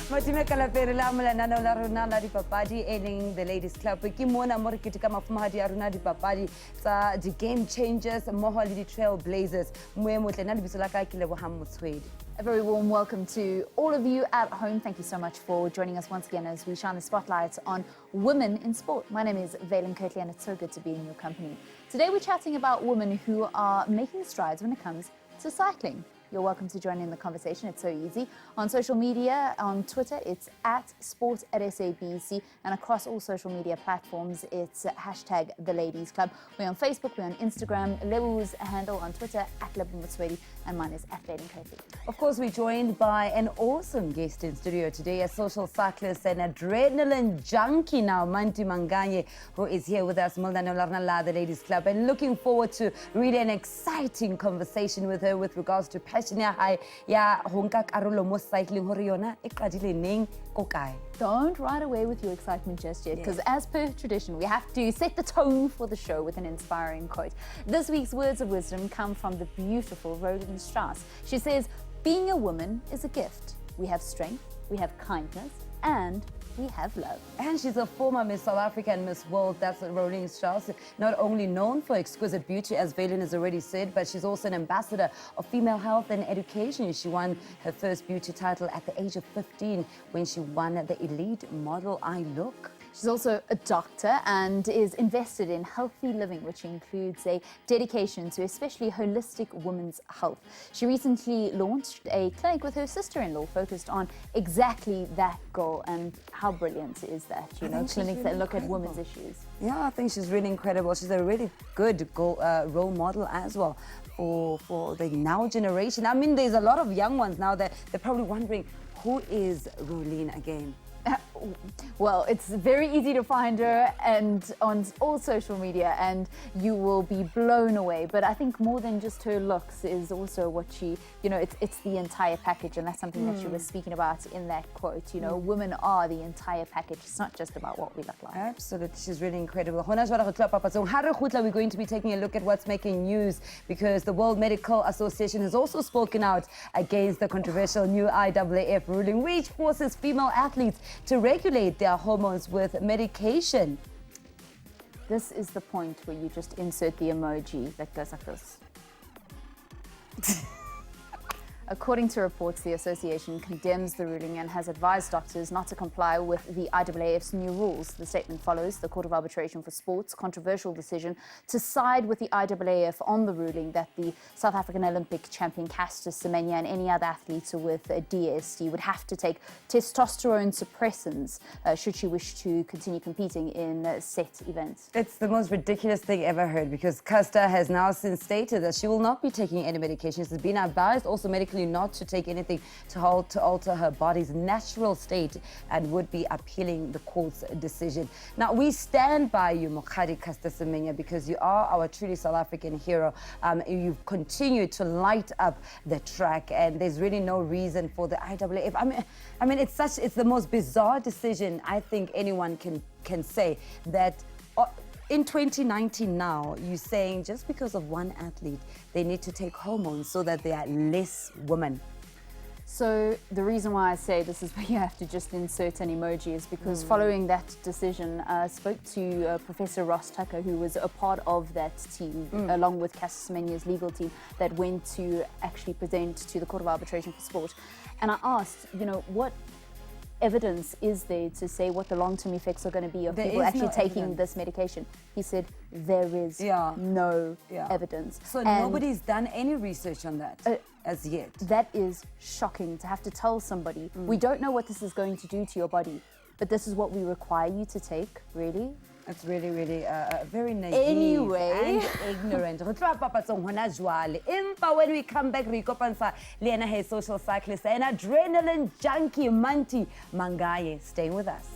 Matime kalapere la mola nana la rona la dipapadi eleng the ladies club ke mona mo re ketika mafumahadi a rona dipapadi tsa di game changers mmoho le di trailblazers moe motle na lebitso la ka ke Lebo Motsoeli. A very warm welcome to all of you at home. Thank you so much for joining us once again as we shine the spotlight on women in sport. My name is Vaylen, Kirtley, and it's so good to be in your company. Today we're chatting about women who are making strides when it comes to cycling. You're welcome to join in the conversation. It's so easy. On social media, on Twitter, it's @sport@SABC, and across all social media platforms, it's #TheLadiesClub. We're on Facebook, we're on Instagram, Lebo's handle on Twitter, @Lebo Motsoeli, and mine is @Vaylen Kirtley. Of course, we're joined by an awesome guest in studio today, a social cyclist and adrenaline junkie now, MANTI MANGANYE, who is here with us, the Ladies Club, and looking forward to really an exciting conversation with her with regards to ya honka karolo mo cycling hore yona e qadile neng ko kae. Don't ride away with your excitement just yet, because as per tradition, we have to set the tone for the show with an inspiring quote. This week's words of wisdom come from the beautiful Roland Strauss. She says, "Being a woman is a gift. We have strength, we have kindness, and we have love." And she's a former Miss South Africa and Miss World. That's Rolling Strauss. Not only known for exquisite beauty, as Vaylen has already said, but she's also an ambassador of female health and education. She won her first beauty title at the age of 15 when she won the Elite Model I Look. She's also a doctor and is invested in healthy living, which includes a dedication to especially holistic women's health. She recently launched a clinic with her sister-in-law focused on exactly that goal. And how brilliant is that, you know, clinics that look at women's issues. Yeah, I think she's really incredible. She's a really good role model as well for the now generation. I mean, there's a lot of young ones now that they're probably wondering, who is Rolene again? Well, it's very easy to find her and on all social media, and you will be blown away. But I think more than just her looks is also what she, you know, it's the entire package, and that's something that she was speaking about in that quote. You know, women are the entire package. It's not just about what we look like. Absolutely, she's really incredible. So we're going to be taking a look at what's making news, because the World Medical Association has also spoken out against the controversial new IAAF ruling, which forces female athletes to regulate their hormones with medication. This is the point where you just insert the emoji that goes like this. According to reports, the association condemns the ruling and has advised doctors not to comply with the IAAF's new rules. The statement follows the Court of Arbitration for Sport's controversial decision to side with the IAAF on the ruling that the South African Olympic champion Caster Semenya and any other athlete with a DSD would have to take testosterone suppressants should she wish to continue competing in set events. It's the most ridiculous thing ever heard, because Caster has now since stated that she will not be taking any medication. She's been advised also medically not to take anything to alter her body's natural state, and would be appealing the court's decision. Now, we stand by you, Mokhadi Caster Semenya, because you are our truly South African hero. You've continued to light up the track, and there's really no reason for the IAAF. I mean, it's the most bizarre decision I think anyone can say, that in 2019 now, you're saying just because of one athlete, they need to take hormones so that they are less women. So the reason why I say this is where you have to just insert an emoji is because following that decision, I spoke to Professor Ross Tucker, who was a part of that team, along with Caster Semenya's legal team, that went to actually present to the Court of Arbitration for Sport. And I asked, you know, what evidence is there to say what the long-term effects are going to be of people actually taking this medication? He said there is no evidence. So nobody's done any research on that as yet. That is shocking to have to tell somebody, we don't know what this is going to do to your body, but this is what we require you to take. Really? It's really, really very naive and ignorant. When we come back, we Lena social cyclist and adrenaline junkie MANTI MANGANYE. Staying with us.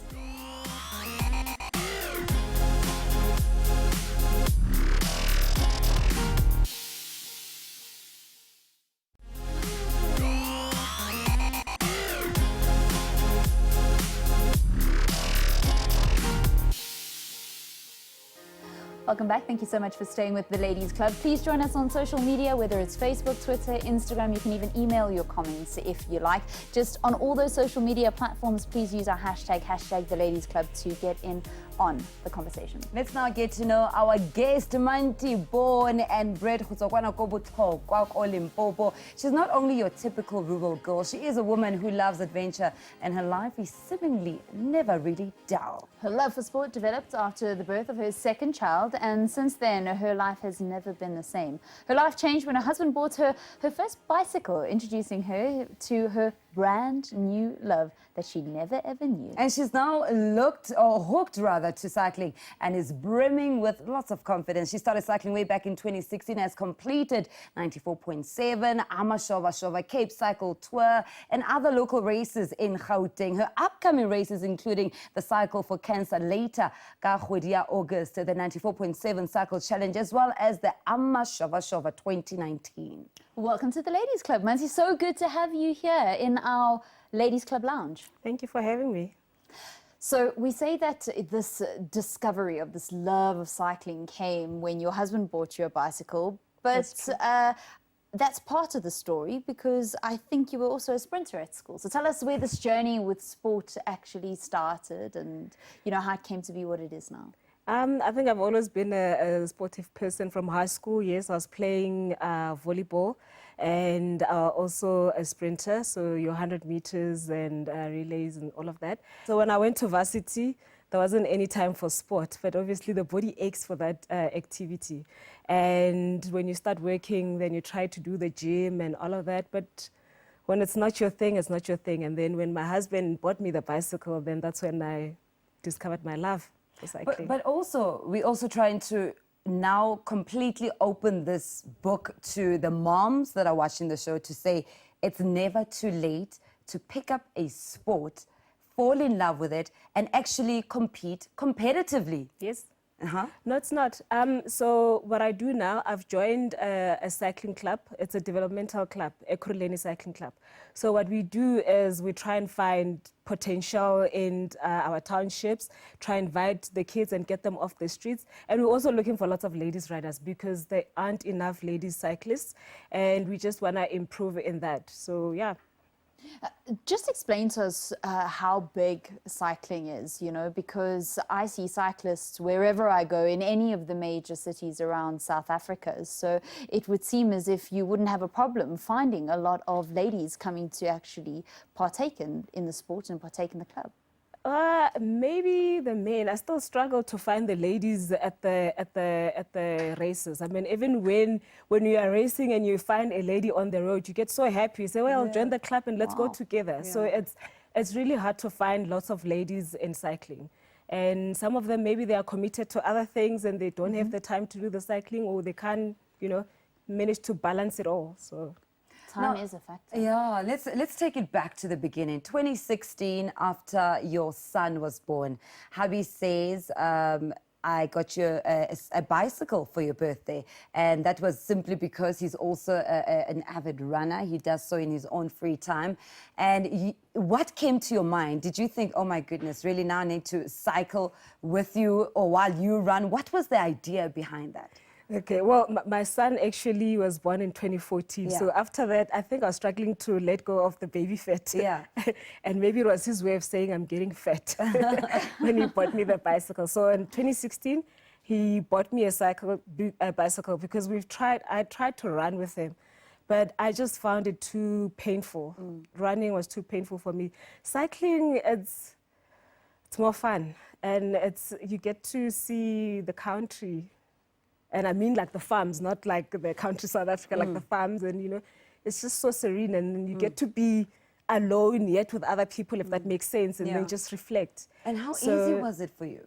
Welcome back. Thank you so much for staying with the Ladies Club. Please join us on social media, whether it's Facebook, Twitter, Instagram. You can even email your comments if you like. Just on all those social media platforms, please use our hashtag the Ladies Club to get in on the conversation. Let's now get to know our guest, Manti, born and bred Limpopo. She's not only your typical rural girl, she is a woman who loves adventure, and her life is seemingly never really dull. Her love for sport developed after the birth of her second child, and since then, her life has never been the same. Her life changed when her husband bought her her first bicycle, introducing her to her brand new love that she never ever knew. And she's now hooked to cycling, and is brimming with lots of confidence. She started cycling way back in 2016, has completed 94.7 Amashova Cape cycle tour and other local races in Gauteng. Her upcoming races including the Cycle for Cancer later, August, the 94.7 cycle challenge, as well as the Amashova 2019. Welcome to the Ladies Club, Manti. So good to have you here in our Ladies Club lounge. Thank you for having me. So we say that this discovery of this love of cycling came when your husband bought you a bicycle, but that's part of the story, because I think you were also a sprinter at school. So tell us where this journey with sport actually started, and how it came to be what it is now. I think I've always been a sportive person from high school. Yes, I was playing volleyball, and also a sprinter, so your 100 meters and relays and all of that. So when I went to varsity, there wasn't any time for sport, but obviously the body aches for that activity. And when you start working, then you try to do the gym and all of that, but when it's not your thing, it's not your thing. And then when my husband bought me the bicycle, then that's when I discovered my love for cycling. But also, we're also trying to now completely open this book to the moms that are watching the show, to say it's never too late to pick up a sport, fall in love with it, and actually compete competitively. Yes. Uh-huh. No, it's not. So what I do now, I've joined a cycling club. It's a developmental club, a Kirtley cycling club. So what we do is we try and find potential in our townships, try and invite the kids and get them off the streets. And we're also looking for lots of ladies riders, because there aren't enough ladies cyclists, and we just want to improve in that. So yeah. Just explain to us how big cycling is, because I see cyclists wherever I go in any of the major cities around South Africa. So it would seem as if you wouldn't have a problem finding a lot of ladies coming to actually partake in the sport and partake in the club. Maybe the men. I still struggle to find the ladies at the races. I mean, even when you are racing and you find a lady on the road, you get so happy. You say, well, join the club and let's go together. Yeah. So it's really hard to find lots of ladies in cycling. And some of them, maybe they are committed to other things and they don't have the time to do the cycling, or they can't, manage to balance it all. So time is a factor. Yeah, let's take it back to the beginning. 2016, after your son was born, hubby says, I got you a bicycle for your birthday. And that was simply because he's also an avid runner. He does so in his own free time. And what came to your mind? Did you think, oh my goodness, really now I need to cycle with you or while you run? What was the idea behind that? Okay, well, my son actually was born in 2014. Yeah. So after that, I think I was struggling to let go of the baby fat. Yeah. And maybe it was his way of saying I'm getting fat when he bought me the bicycle. So in 2016, he bought me a bicycle because I tried to run with him, but I just found it too painful. Running was too painful for me. Cycling, it's more fun. And you get to see the country. And I mean like the farms, not like the country South Africa, like the farms. And, it's just so serene. And you get to be alone yet with other people, if that makes sense, and then just reflect. And how easy was it for you?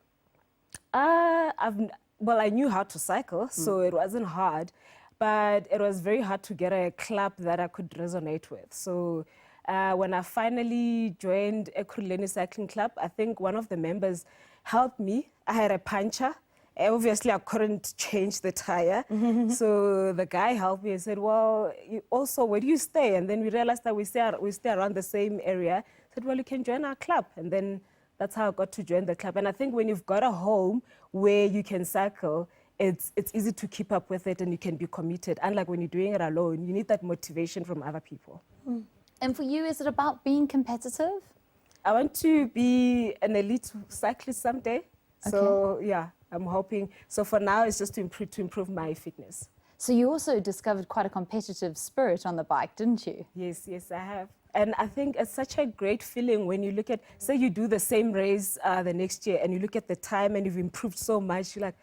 Well, I knew how to cycle, so it wasn't hard. But it was very hard to get a club that I could resonate with. So when I finally joined a Kirtley cycling club, I think one of the members helped me. I had a puncture. Obviously, I couldn't change the tire. So the guy helped me and said, well, where do you stay? And then we realized that we stay around the same area. I said, well, you can join our club. And then that's how I got to join the club. And I think when you've got a home where you can cycle, it's easy to keep up with it and you can be committed. Unlike when you're doing it alone, you need that motivation from other people. And for you, is it about being competitive? I want to be an elite cyclist someday. So yeah, I'm hoping. So for now, it's just to improve my fitness. So you also discovered quite a competitive spirit on the bike, didn't you? Yes, I have. And I think it's such a great feeling when you look at, say you do the same race the next year and you look at the time and you've improved so much, you're like,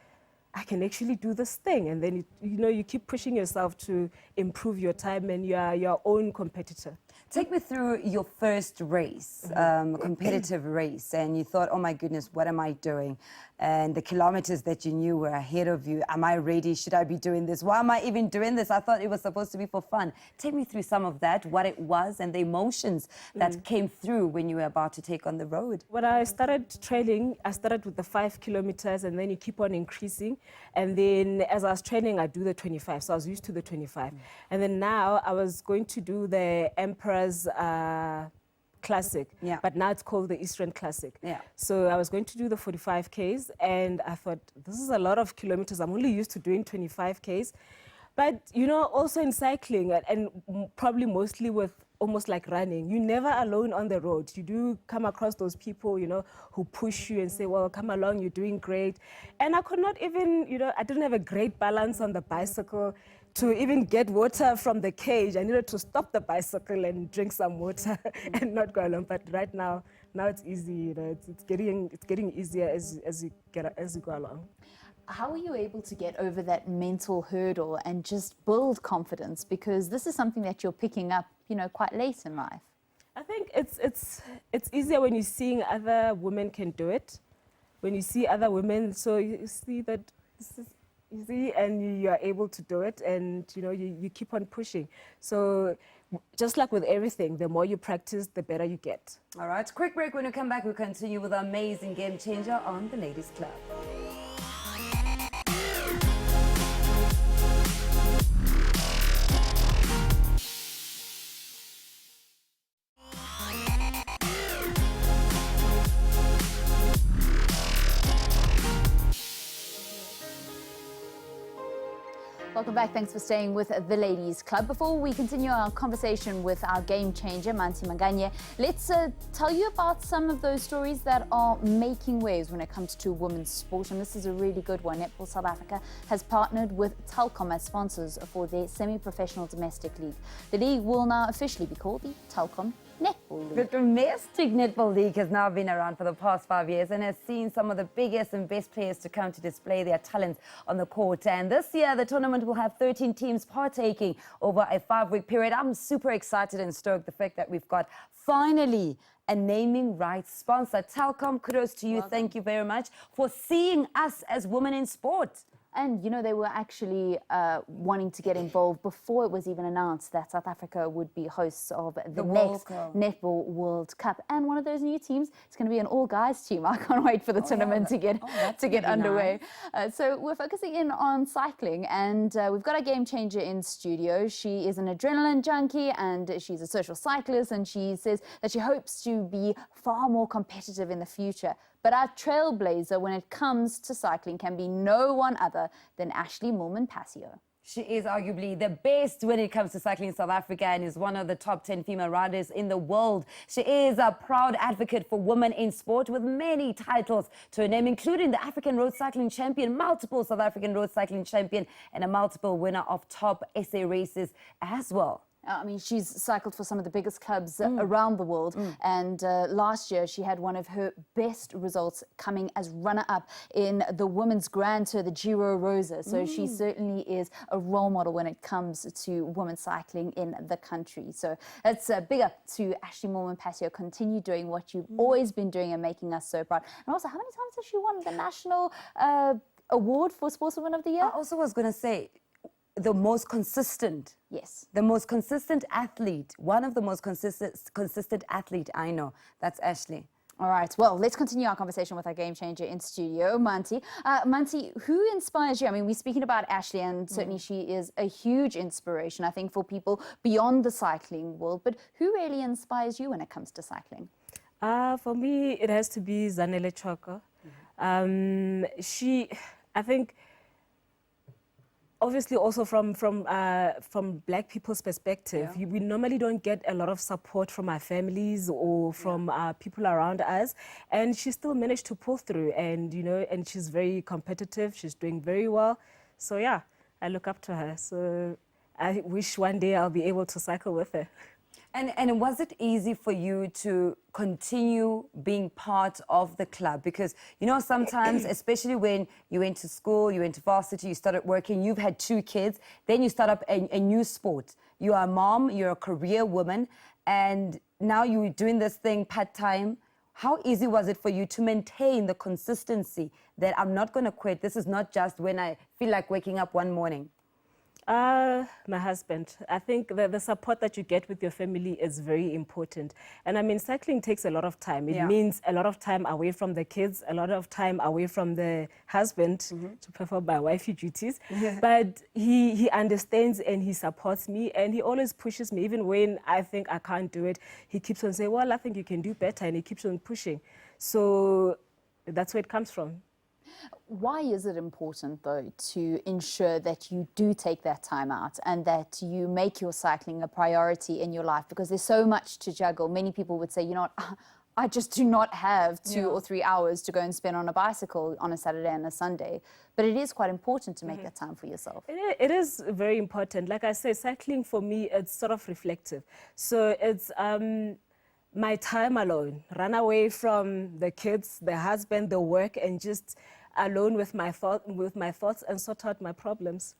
I can actually do this thing. And then, you keep pushing yourself to improve your time and you are your own competitor. Take me through your first race, competitive race, and you thought, oh my goodness, what am I doing? And the kilometers that you knew were ahead of you. Am I ready? Should I be doing this? Why am I even doing this? I thought it was supposed to be for fun. Take me through some of that, what it was and the emotions that came through when you were about to take on the road. When I started training, I started with the 5 kilometers and then you keep on increasing. And then as I was training, I do the 25. So I was used to the 25. And then now I was going to do the Emperor's Classic, but now it's called the Eastern Classic. So I was going to do the 45 Ks and I thought, this is a lot of kilometers. I'm only used to doing 25 Ks. But, also in cycling and probably mostly with almost like running, you're never alone on the road. You do come across those people, who push you and say, well, come along, you're doing great. And I could not even, I didn't have a great balance on the bicycle. To even get water from the cage, I needed to stop the bicycle and drink some water and not go along. But right now it's easy. It's getting easier as you go along. How were you able to get over that mental hurdle and just build confidence? Because this is something that you're picking up, quite late in life. I think it's easier when you're seeing other women can do it. When you see other women, so you see that this is easy and you are able to do it, and you keep on pushing. So just like with everything, the more you practice, the better you get. All right, quick break. When we come back, we'll continue with our amazing game changer on the Ladies Club. Welcome back. Thanks for staying with the Ladies Club. Before we continue our conversation with our game changer, MANTI MANGANYE, let's tell you about some of those stories that are making waves when it comes to women's sport. And this is a really good one. Netball South Africa has partnered with Telkom as sponsors for their semi-professional domestic league. The league will now officially be called the Telkom Netball League. The domestic netball league has now been around for the past 5 years and has seen some of the biggest and best players to come to display their talents on the court. And this year, the tournament will have 13 teams partaking over a 5-week period. I'm super excited and stoked the fact that we've got finally a naming rights sponsor. Telkom, kudos to you. Welcome. Thank you very much for seeing us as women in sport. And, they were actually wanting to get involved before it was even announced that South Africa would be hosts of the next Netball World Cup. And one of those new teams is going to be an all-guys team. I can't wait for the tournament to get underway. Nice. So we're focusing in on cycling, and we've got a game changer in studio. She is an adrenaline junkie, and she's a social cyclist, and she says that she hopes to be far more competitive in the future. But our trailblazer when it comes to cycling can be no one other than Ashley Moolman-Pasio. She is arguably the best when it comes to cycling in South Africa and is one of the top 10 female riders in the world. She is a proud advocate for women in sport with many titles to her name, including the African Road Cycling Champion, multiple South African Road Cycling Champion, and a multiple winner of top SA races as well. I mean, she's cycled for some of the biggest clubs around the world. And last year, she had one of her best results coming as runner-up in the Women's Grand Tour, the Giro Rosa. So she certainly is a role model when it comes to women cycling in the country. So it's big up to Ashley Moolman-Pasio. Continue doing what you've always been doing and making us so proud. And also, how many times has she won the national award for Sportswoman of the Year? I also was going to say, the most consistent. Yes. The most consistent athlete. One of the most consistent athlete I know. That's Ashley. All right. Well, let's continue our conversation with our game changer in studio, Manti. Manti, who inspires you? I mean, we're speaking about Ashley, and certainly she is a huge inspiration, I think, for people beyond the cycling world. But who really inspires you when it comes to cycling? For me, it has to be Zanele Choko. I think obviously also from Black people's perspective, we normally don't get a lot of support from our families or from people around us, and she still managed to pull through, and and she's very competitive. She's doing very well, so yeah, I look up to her. So I wish one day I'll be able to cycle with her. And was it easy for you to continue being part of the club? Because, sometimes, especially when you went to school, you went to varsity, you started working, you've had 2 kids, then you start up a new sport. You are a mom, you're a career woman, and now you're doing this thing part-time. How easy was it for you to maintain the consistency that I'm not going to quit? This is not just when I feel like waking up one morning. My husband. I think the support that you get with your family is very important. And I mean, cycling takes a lot of time. It means a lot of time away from the kids, a lot of time away from the husband to perform my wifey duties. But he understands and he supports me, and he always pushes me. Even when I think I can't do it, he keeps on saying, well, I think you can do better, and he keeps on pushing. So that's where it comes from. Why is it important, though, to ensure that you do take that time out and that you make your cycling a priority in your life? Because there's so much to juggle. Many people would say, I just do not have 2 or 3 hours to go and spend on a bicycle on a Saturday and a Sunday. But it is quite important to make that time for yourself. It is very important. Like I say, cycling for me, it's sort of reflective. So it's my time alone, run away from the kids, the husband, the work, and just alone with my thoughts and sort out my problems.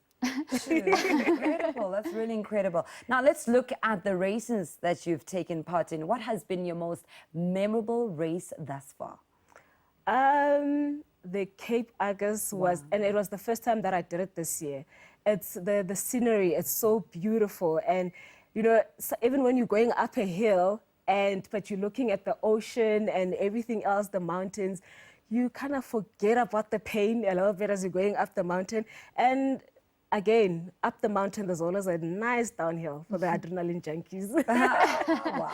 That's incredible. That's really incredible. Now let's look at the races that you've taken part in. What has been your most memorable race thus far? The Cape Agus was, and it was the first time that I did it this year. It's the scenery, it's so beautiful, and so even when you're going up a hill, but you're looking at the ocean and everything else, the mountains, you kind of forget about the pain a little bit as you're going up the mountain. And again, up the mountain, there's always a nice downhill for the adrenaline junkies. Wow.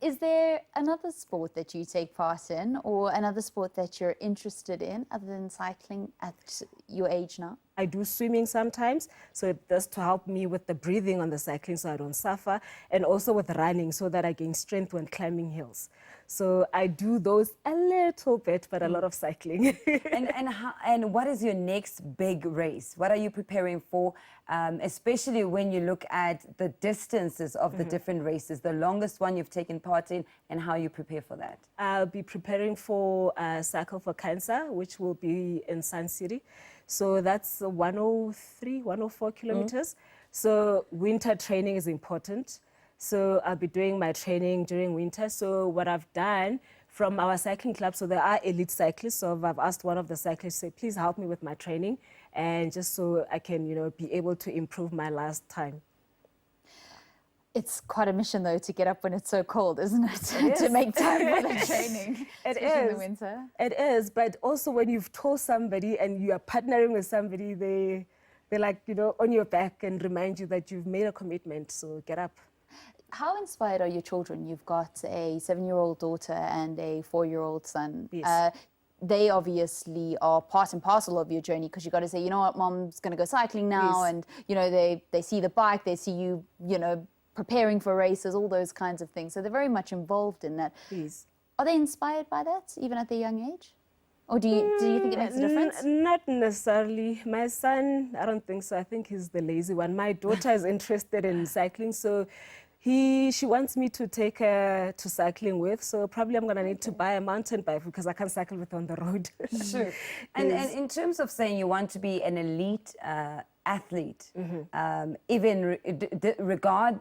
Is there another sport that you take part in, or another sport that you're interested in other than cycling at your age now? I do swimming sometimes, so that's to help me with the breathing on the cycling so I don't suffer, and also with running so that I gain strength when climbing hills. So I do those a little bit, but a lot of cycling. And what is your next big race? What are you preparing for, especially when you look at the distances of the different races, the longest one you've taken part in, and how you prepare for that? I'll be preparing for Cycle for Cancer, which will be in Sun City. So that's 103, 104 kilometers. So winter training is important. So I'll be doing my training during winter. So what I've done from our cycling club, so there are elite cyclists, so I've asked one of the cyclists, say, please help me with my training, and just so I can, be able to improve my last time. It's quite a mission, though, to get up when it's so cold, isn't it? To make time for the training, especially in the winter. It is, but also when you've told somebody and you are partnering with somebody, they're like, on your back and remind you that you've made a commitment, so get up. How inspired are your children? You've got a 7-year-old daughter and a 4-year-old son. Yes. They obviously are part and parcel of your journey, because you've got to say, you know what, Mom's going to go cycling now. Yes. And, they see the bike, they see you, preparing for races, all those kinds of things. So they're very much involved in that. Yes. Are they inspired by that, even at their young age? Or do you think it makes a difference? Not necessarily. My son, I don't think so. I think he's the lazy one. My daughter is interested in cycling, so she wants me to take her to cycling with. So probably I'm going to need to buy a mountain bike because I can't cycle with on the road. Sure. And in terms of saying you want to be an elite athlete, even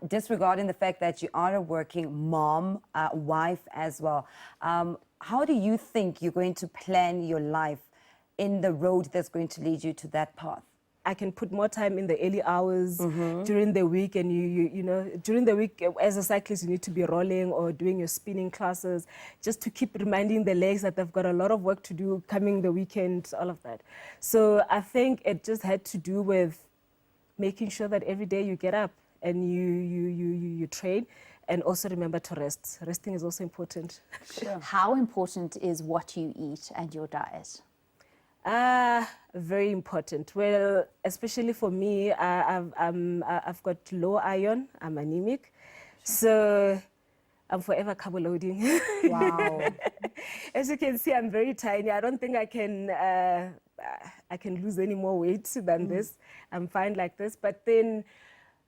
disregarding the fact that you are a working mom, wife as well, how do you think you're going to plan your life in the road that's going to lead you to that path? I can put more time in the early hours during the week, and during the week as a cyclist you need to be rolling or doing your spinning classes, just to keep reminding the legs that they've got a lot of work to do coming the weekend, all of that. So I think it just had to do with making sure that every day you get up and you train, and also remember to rest. Resting is also important. Sure. How important is what you eat and your diet? Very important. Well, especially for me, I've got low iron. I'm anemic, so I'm forever carbo loading. Wow. As you can see, I'm very tiny. I don't think I can lose any more weight than this. I'm fine like this. But then,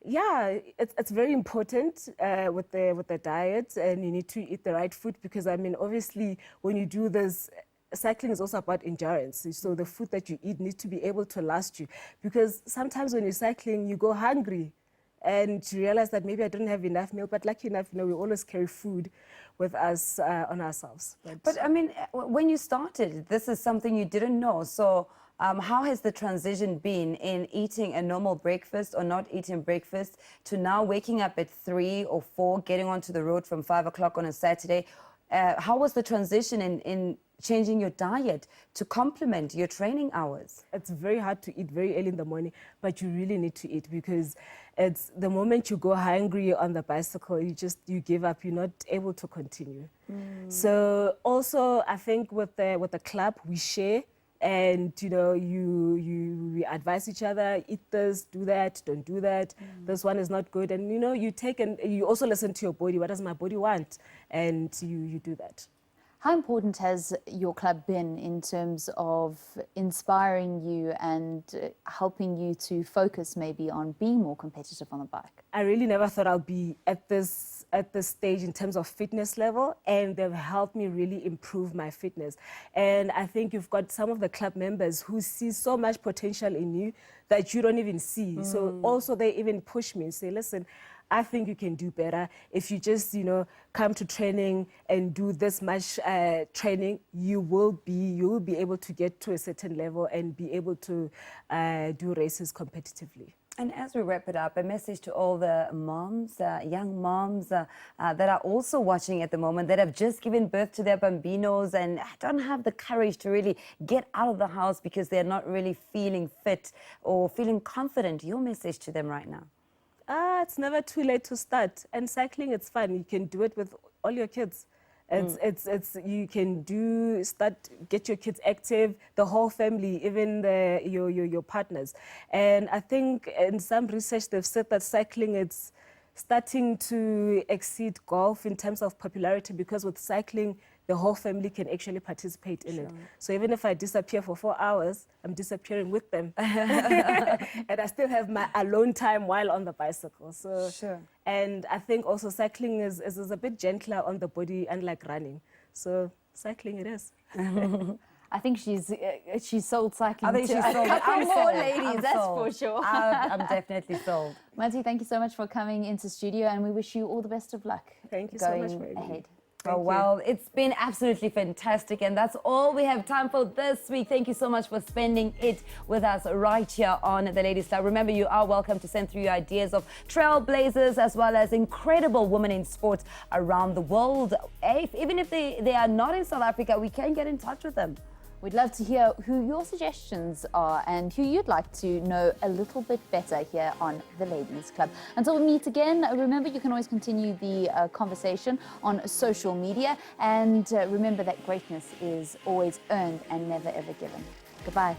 yeah, it's very important with the diet, and you need to eat the right food, because I mean, obviously, when you do this, cycling is also about endurance. So the food that you eat needs to be able to last you, because sometimes when you're cycling, you go hungry and you realize that maybe I didn't have enough meal, but lucky enough, we always carry food with us on ourselves. But I mean, when you started, this is something you didn't know. So how has the transition been in eating a normal breakfast or not eating breakfast to now waking up at 3 or 4, getting onto the road from 5 o'clock on a Saturday? How was the transition in changing your diet to complement your training hours? It's very hard to eat very early in the morning, but you really need to eat, because it's the moment you go hungry on the bicycle, you give up. You're not able to continue. So also, I think with the club, we share, and we advise each other: eat this, do that, don't do that. This one is not good, and you take, and you also listen to your body. What does my body want? And you do that. How important has your club been in terms of inspiring you and helping you to focus maybe on being more competitive on the bike? I really never thought I'll be at this stage in terms of fitness level, and they've helped me really improve my fitness. And I think you've got some of the club members who see so much potential in you that you don't even see. So also they even push me and say, listen, I think you can do better. If you just, come to training and do this much training, you will be able to get to a certain level and be able to do races competitively. And as we wrap it up, a message to all the moms, young moms that are also watching at the moment, that have just given birth to their bambinos and don't have the courage to really get out of the house because they're not really feeling fit or feeling confident. Your message to them right now? It's never too late to start. And cycling, it's fun. You can do it with all your kids. You can get your kids active, the whole family, even your partners. And I think in some research they've said that cycling, it's starting to exceed golf in terms of popularity, because with cycling, the whole family can actually participate in it. So even if I disappear for 4 hours, I'm disappearing with them. And I still have my alone time while on the bicycle. So, and I think also cycling is a bit gentler on the body, unlike running. So cycling it is. I think she's sold cycling. I think to she's sold. a couple more sold. ladies, that's for sure. I'm definitely sold. Manti, thank you so much for coming into studio, and we wish you all the best of luck. Thank you so much for ahead. Oh, well, it's been absolutely fantastic, and that's all we have time for this week. Thank you so much for spending it with us right here on The Ladies Club. Remember, you are welcome to send through your ideas of trailblazers as well as incredible women in sports around the world. Even if they are not in South Africa, we can get in touch with them. We'd love to hear who your suggestions are and who you'd like to know a little bit better here on The Ladies Club. Until we meet again, remember you can always continue the conversation on social media. And remember that greatness is always earned and never ever given. Goodbye.